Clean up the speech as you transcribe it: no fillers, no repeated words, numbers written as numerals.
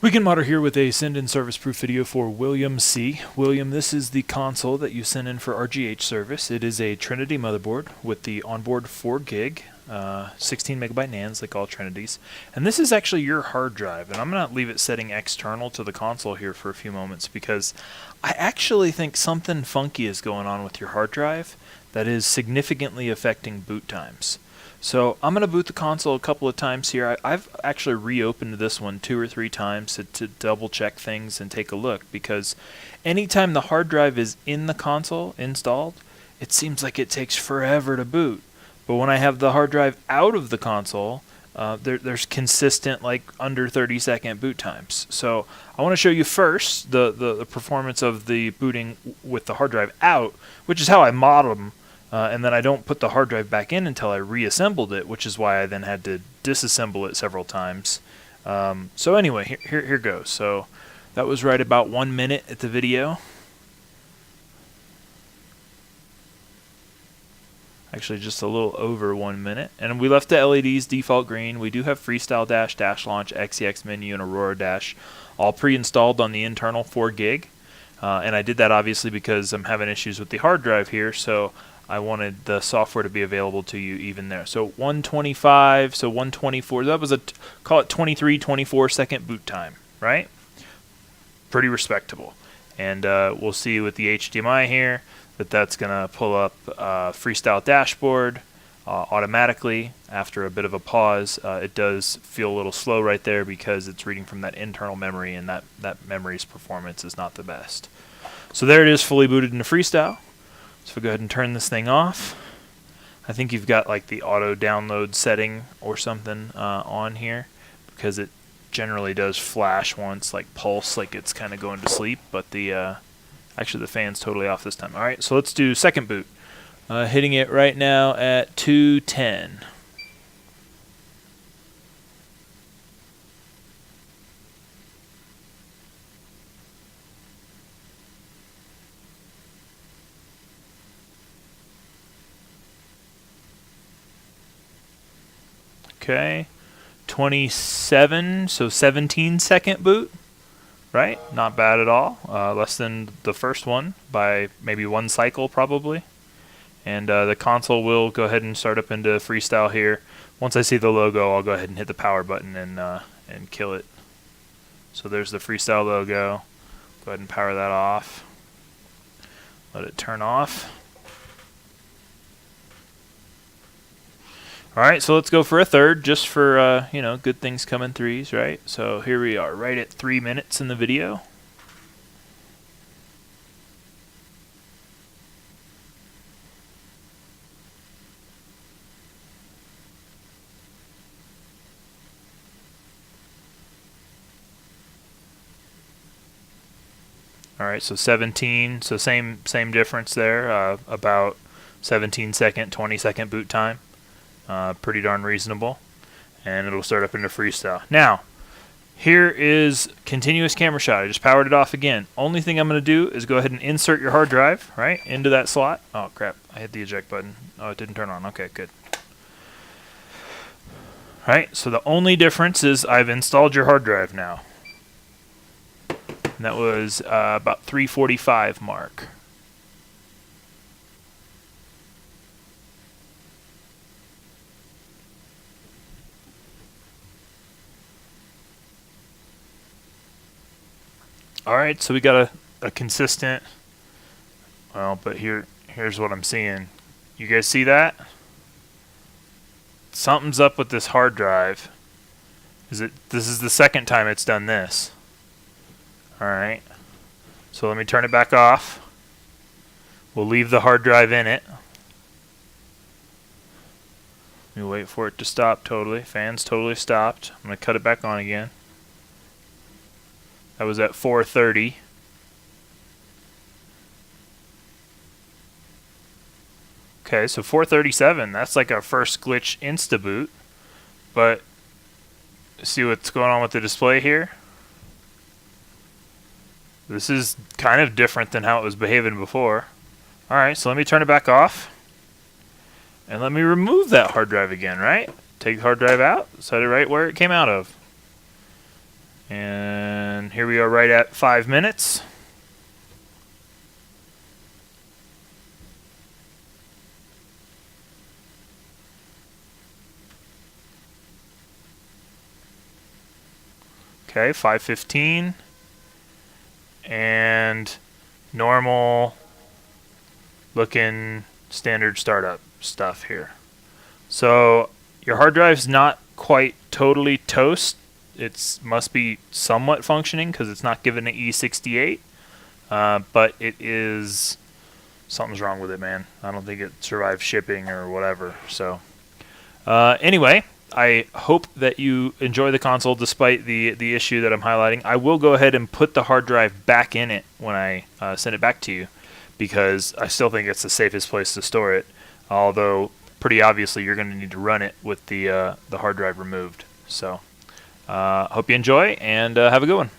Weekend Modder here with a send-in service proof video for William C. William, this is the console that you sent in for RGH service. It is a Trinity motherboard with the onboard 4 gig, 16 megabyte NANDs like all Trinities. And this is actually your hard drive, and I'm going to leave it setting external to the console here for a few moments because I actually think something funky is going on with your hard drive that is significantly affecting boot times. So I'm going to boot the console a couple of times here. I've actually reopened this one 2 or 3 times to double check things and take a look, because anytime the hard drive is in the console installed, it seems like it takes forever to boot. But when I have the hard drive out of the console, there's consistent like under 30-second boot times. So I want to show you first the performance of the booting with the hard drive out, which is how I mod them. And then I don't put the hard drive back in until I reassembled it, which is why I then had to disassemble it several times. So anyway, here goes. So that was right about 1 minute at the video. Actually, just a little over 1 minute. And we left the LEDs default green. We do have Freestyle Dash, Dash Launch, XEX Menu, and Aurora Dash all pre-installed on the internal 4 gig. And I did that obviously because I'm having issues with the hard drive here, so I wanted the software to be available to you even there. So 125, so 124, that was call it 23, 24 second boot time, right? Pretty respectable. And we'll see with the HDMI here that that's going to pull up Freestyle Dashboard automatically after a bit of a pause. It does feel a little slow right there because it's reading from that internal memory, and that memory's performance is not the best. So there it is, fully booted into Freestyle. So go ahead and turn this thing off. I think you've got like the auto download setting or something on here, because it generally does flash once, like pulse, like it's kind of going to sleep, but the actually the fan's totally off this time. Alright, so let's do second boot. Hitting it right now at 210. Okay, 27, so 17-second boot, right? Not bad at all. Less than the first one by maybe 1 cycle probably. And the console will go ahead and start up into Freestyle here. Once I see the logo, I'll go ahead and hit the power button and kill it. So there's the Freestyle logo. Go ahead and power that off. Let it turn off. Alright, so let's go for a third, just for, you know, good things come in threes, right? So here we are, right at 3 minutes in the video. Alright, so 17, so same difference there, about 17-second, 20-second boot time. Pretty darn reasonable. And it'll start up into Freestyle. Now, here is continuous camera shot. I just powered it off again. Only thing I'm going to do is go ahead and insert your hard drive, right, into that slot. Oh, crap. I hit the eject button. Oh, it didn't turn on. Okay, good. Alright, so the only difference is I've installed your hard drive now. And that was about 3:45 mark. Alright, so we got a consistent, well, but here's what I'm seeing. You guys see that? Something's up with this hard drive. This is the second time it's done this. Alright, so let me turn it back off. We'll leave the hard drive in it. Let me wait for it to stop totally. Fan's totally stopped. I'm going to cut it back on again. That was at 4:30. Okay, so 4:37. That's like our first glitch insta-boot. But see what's going on with the display here? This is kind of different than how it was behaving before. Alright, so let me turn it back off. And let me remove that hard drive again, right? Take the hard drive out, set it right where it came out of. And And here we are right at 5 minutes. Okay, 5:15. And normal looking standard startup stuff here. So your hard drive's not quite totally toast. It must be somewhat functioning because it's not given an E68, but it is, something's wrong with it, man. I don't think it survived shipping or whatever. So anyway, I hope that you enjoy the console despite the issue that I'm highlighting. I will go ahead and put the hard drive back in it when I send it back to you, because I still think it's the safest place to store it, although pretty obviously you're going to need to run it with the hard drive removed. So hope you enjoy, and have a good one.